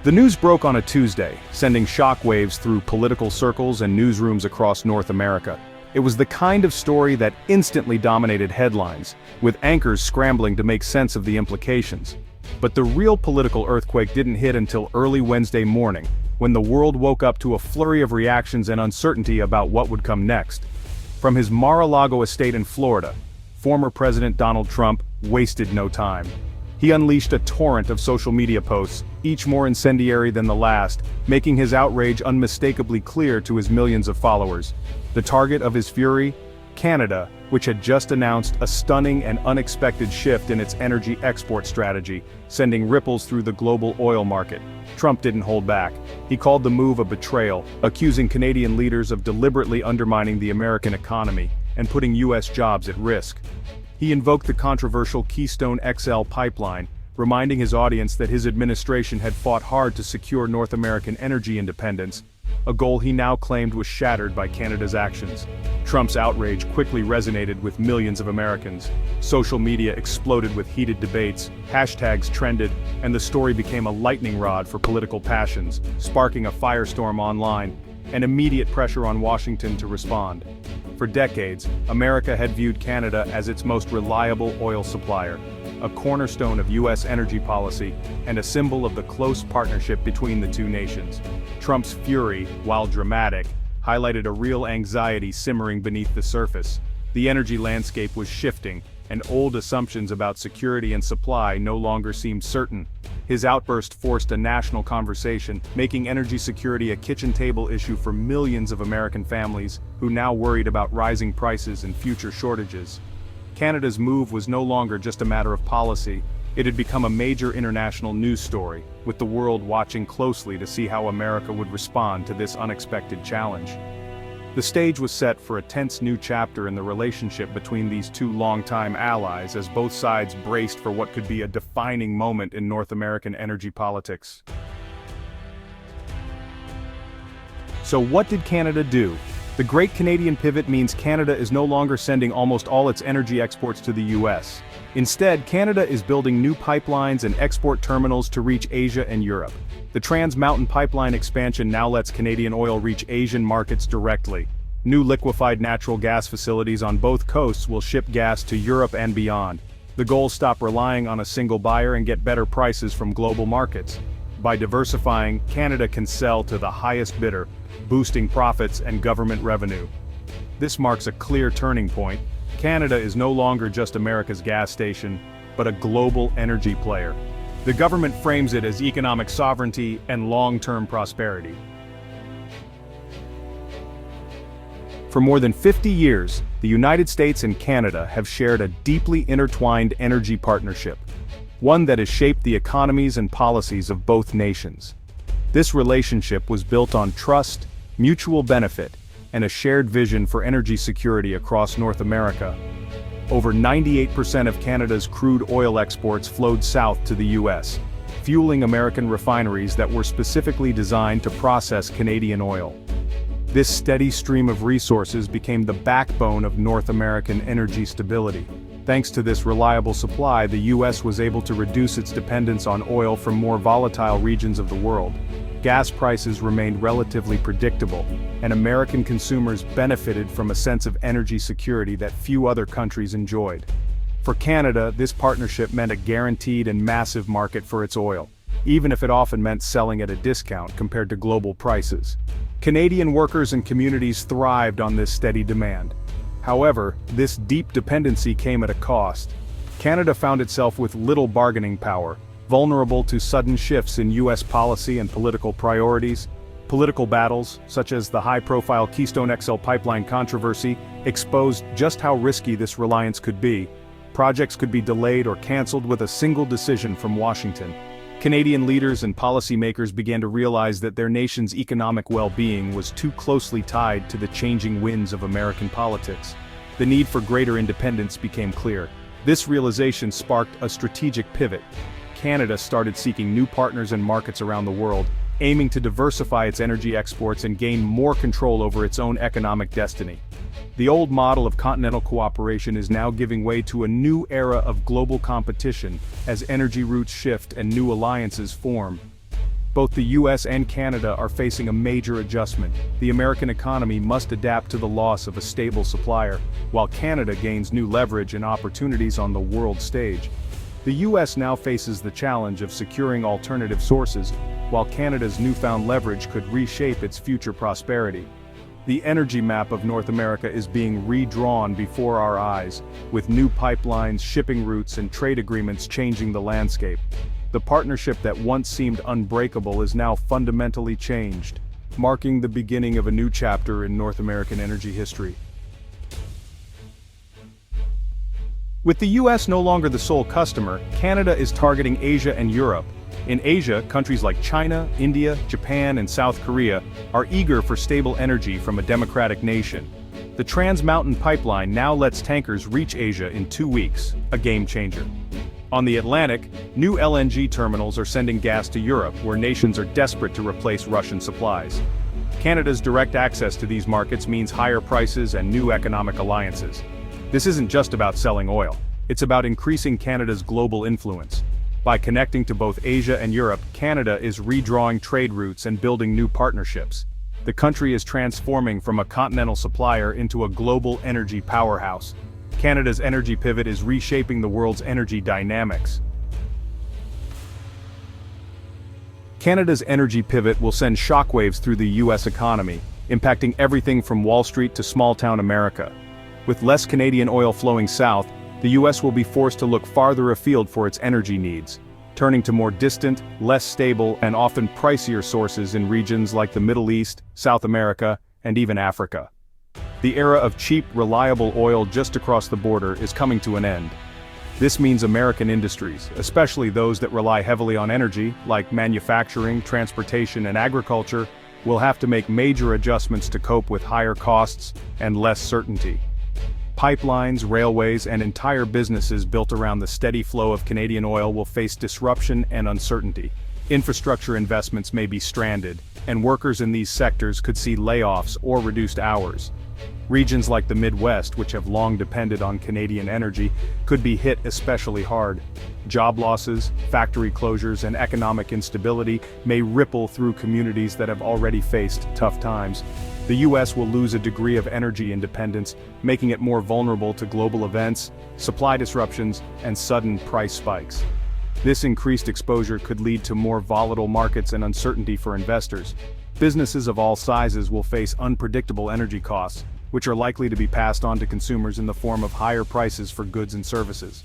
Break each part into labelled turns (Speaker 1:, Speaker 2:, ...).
Speaker 1: The news broke on a Tuesday, sending shockwaves through political circles and newsrooms across North America. It was the kind of story that instantly dominated headlines, with anchors scrambling to make sense of the implications. But the real political earthquake didn't hit until early Wednesday morning, when the world woke up to a flurry of reactions and uncertainty about what would come next. From his Mar-a-Lago estate in Florida, former President Donald Trump wasted no time. He unleashed a torrent of social media posts, each more incendiary than the last, making his outrage unmistakably clear to his millions of followers. The target of his fury? Canada, which had just announced a stunning and unexpected shift in its energy export strategy, sending ripples through the global oil market. Trump didn't hold back. He called the move a betrayal, accusing Canadian leaders of deliberately undermining the American economy and putting U.S. jobs at risk. He invoked the controversial Keystone XL pipeline, reminding his audience that his administration had fought hard to secure North American energy independence, a goal he now claimed was shattered by Canada's actions. Trump's outrage quickly resonated with millions of Americans. Social media exploded with heated debates, hashtags trended, and the story became a lightning rod for political passions, sparking a firestorm online, and immediate pressure on Washington to respond. For decades, America had viewed Canada as its most reliable oil supplier, a cornerstone of U.S. energy policy, and a symbol of the close partnership between the two nations. Trump's fury, while dramatic, highlighted a real anxiety simmering beneath the surface. The energy landscape was shifting, and old assumptions about security and supply no longer seemed certain. His outburst forced a national conversation, making energy security a kitchen table issue for millions of American families who now worried about rising prices and future shortages. Canada's move was no longer just a matter of policy. It had become a major international news story, with the world watching closely to see how America would respond to this unexpected challenge. The stage was set for a tense new chapter in the relationship between these two longtime allies as both sides braced for what could be a defining moment in North American energy politics. So what did Canada do? The Great Canadian Pivot means Canada is no longer sending almost all its energy exports to the US. Instead, Canada is building new pipelines and export terminals to reach Asia and Europe. The Trans Mountain Pipeline expansion now lets Canadian oil reach Asian markets directly. New liquefied natural gas facilities on both coasts will ship gas to Europe and beyond. The goal is to stop relying on a single buyer and get better prices from global markets. By diversifying, Canada can sell to the highest bidder, boosting profits and government revenue. This marks a clear turning point. Canada is no longer just America's gas station, but a global energy player. The government frames it as economic sovereignty and long-term prosperity. For more than 50 years, the United States and Canada have shared a deeply intertwined energy partnership, one that has shaped the economies and policies of both nations. This relationship was built on trust, mutual benefit, and a shared vision for energy security across North America. Over 98% of Canada's crude oil exports flowed south to the US, fueling American refineries that were specifically designed to process Canadian oil. This steady stream of resources became the backbone of North American energy stability. Thanks to this reliable supply, the US was able to reduce its dependence on oil from more volatile regions of the world. Gas prices remained relatively predictable, and American consumers benefited from a sense of energy security that few other countries enjoyed. For Canada, this partnership meant a guaranteed and massive market for its oil, even if it often meant selling at a discount compared to global prices. Canadian workers and communities thrived on this steady demand. However, this deep dependency came at a cost. Canada found itself with little bargaining power, vulnerable to sudden shifts in U.S. policy and political priorities. Political battles, such as the high-profile Keystone XL pipeline controversy, exposed just how risky this reliance could be. Projects could be delayed or canceled with a single decision from Washington. Canadian leaders and policymakers began to realize that their nation's economic well-being was too closely tied to the changing winds of American politics. The need for greater independence became clear. This realization sparked a strategic pivot. Canada started seeking new partners and markets around the world, aiming to diversify its energy exports and gain more control over its own economic destiny. The old model of continental cooperation is now giving way to a new era of global competition as energy routes shift and new alliances form. Both the US and Canada are facing a major adjustment. The American economy must adapt to the loss of a stable supplier, while Canada gains new leverage and opportunities on the world stage. The US now faces the challenge of securing alternative sources, while Canada's newfound leverage could reshape its future prosperity. The energy map of North America is being redrawn before our eyes, with new pipelines, shipping routes, and trade agreements changing the landscape. The partnership that once seemed unbreakable is now fundamentally changed, marking the beginning of a new chapter in North American energy history. With the US no longer the sole customer, Canada is targeting Asia and Europe. In Asia, countries like China, India, Japan, and South Korea are eager for stable energy from a democratic nation. The Trans Mountain Pipeline now lets tankers reach Asia in 2 weeks, a game changer. On the Atlantic, new LNG terminals are sending gas to Europe, where nations are desperate to replace Russian supplies. Canada's direct access to these markets means higher prices and new economic alliances. This isn't just about selling oil, it's about increasing Canada's global influence. By connecting to both Asia and Europe, Canada is redrawing trade routes and building new partnerships. The country is transforming from a continental supplier into a global energy powerhouse. Canada's energy pivot is reshaping the world's energy dynamics. Canada's energy pivot will send shockwaves through the US economy, impacting everything from Wall Street to small-town America. With less Canadian oil flowing south, the US will be forced to look farther afield for its energy needs, turning to more distant, less stable, and often pricier sources in regions like the Middle East, South America, and even Africa. The era of cheap, reliable oil just across the border is coming to an end. This means American industries, especially those that rely heavily on energy, like manufacturing, transportation, and agriculture, will have to make major adjustments to cope with higher costs and less certainty. Pipelines, railways, and entire businesses built around the steady flow of Canadian oil will face disruption and uncertainty. Infrastructure investments may be stranded, and workers in these sectors could see layoffs or reduced hours. Regions like the Midwest, which have long depended on Canadian energy, could be hit especially hard. Job losses, factory closures, and economic instability may ripple through communities that have already faced tough times. The US will lose a degree of energy independence, making it more vulnerable to global events, supply disruptions, and sudden price spikes. This increased exposure could lead to more volatile markets and uncertainty for investors. Businesses of all sizes will face unpredictable energy costs, which are likely to be passed on to consumers in the form of higher prices for goods and services.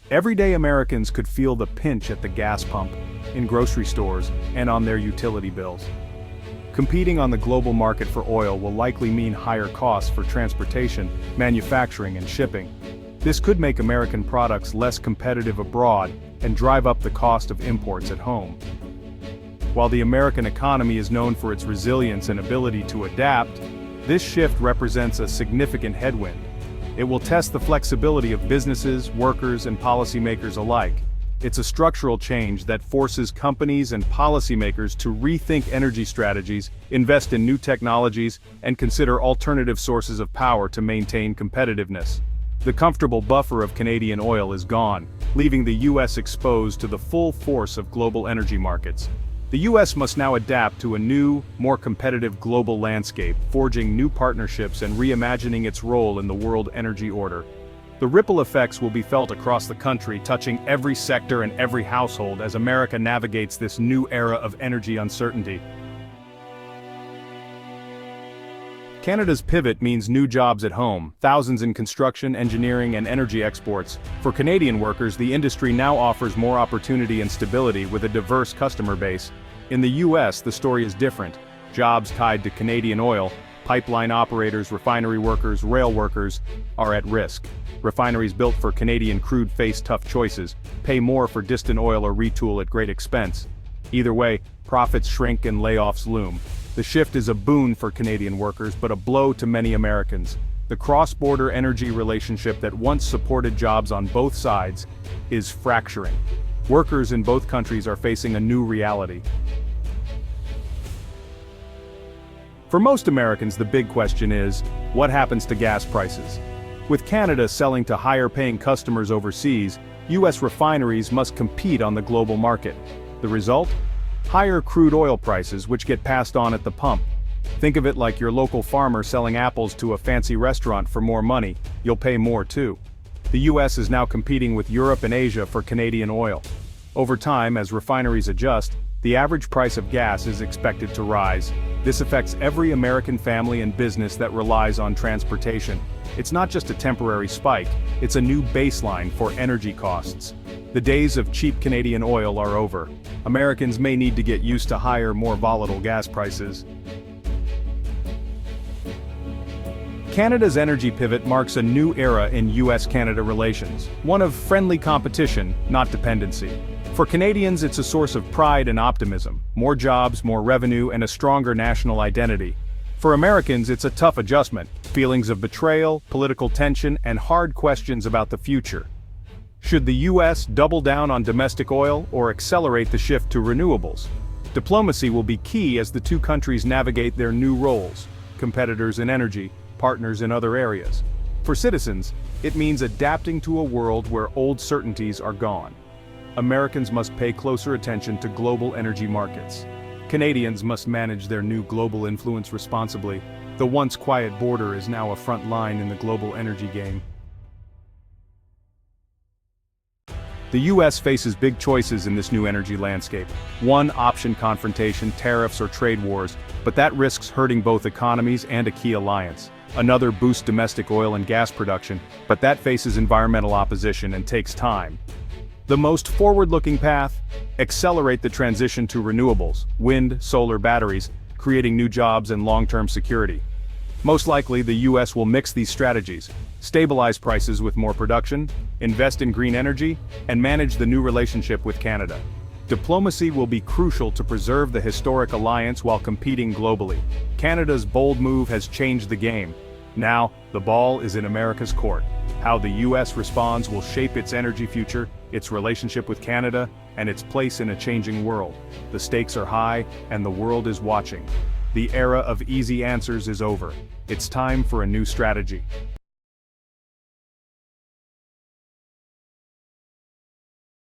Speaker 1: Everyday Americans could feel the pinch at the gas pump, in grocery stores, and on their utility bills. Competing on the global market for oil will likely mean higher costs for transportation, manufacturing, and shipping. This could make American products less competitive abroad and drive up the cost of imports at home. While the American economy is known for its resilience and ability to adapt, this shift represents a significant headwind. It will test the flexibility of businesses, workers, and policymakers alike. It's a structural change that forces companies and policymakers to rethink energy strategies, invest in new technologies, and consider alternative sources of power to maintain competitiveness. The comfortable buffer of Canadian oil is gone, leaving the US exposed to the full force of global energy markets. The US must now adapt to a new, more competitive global landscape, forging new partnerships and reimagining its role in the world energy order. The ripple effects will be felt across the country, touching every sector and every household as America navigates this new era of energy uncertainty. Canada's pivot means new jobs at home, thousands in construction, engineering, and energy exports. For Canadian workers, the industry now offers more opportunity and stability with a diverse customer base. In the US, the story is different. Jobs tied to Canadian oil, pipeline operators, refinery workers, rail workers, are at risk. Refineries built for Canadian crude face tough choices, pay more for distant oil or retool at great expense. Either way, profits shrink and layoffs loom. The shift is a boon for Canadian workers, but a blow to many Americans. The cross-border energy relationship that once supported jobs on both sides is fracturing. Workers in both countries are facing a new reality. For most Americans, the big question is, what happens to gas prices? With Canada selling to higher-paying customers overseas, US refineries must compete on the global market. The result? Higher crude oil prices which get passed on at the pump. Think of it like your local farmer selling apples to a fancy restaurant for more money, you'll pay more too. The US is now competing with Europe and Asia for Canadian oil. Over time, as refineries adjust, the average price of gas is expected to rise. This affects every American family and business that relies on transportation. It's not just a temporary spike, it's a new baseline for energy costs. The days of cheap Canadian oil are over. Americans may need to get used to higher, more volatile gas prices. Canada's energy pivot marks a new era in US-Canada relations, one of friendly competition, not dependency. For Canadians, it's a source of pride and optimism, more jobs, more revenue, and a stronger national identity. For Americans, it's a tough adjustment, feelings of betrayal, political tension, and hard questions about the future. Should the US double down on domestic oil or accelerate the shift to renewables? Diplomacy will be key as the two countries navigate their new roles, competitors in energy, partners in other areas. For citizens, it means adapting to a world where old certainties are gone. Americans must pay closer attention to global energy markets. Canadians must manage their new global influence responsibly. The once quiet border is now a front line in the global energy game. The US faces big choices in this new energy landscape. One option: confrontation, tariffs, or trade wars, but that risks hurting both economies and a key alliance. Another: boost domestic oil and gas production, but that faces environmental opposition and takes time. The most forward-looking path? Accelerate the transition to renewables, wind, solar, batteries, creating new jobs and long-term security. Most likely, the US will mix these strategies, stabilize prices with more production, invest in green energy, and manage the new relationship with Canada. Diplomacy will be crucial to preserve the historic alliance while competing globally. Canada's bold move has changed the game. Now, the ball is in America's court. How the US responds will shape its energy future, its relationship with Canada, and its place in a changing world. The stakes are high, and the world is watching. The era of easy answers is over. It's time for a new strategy.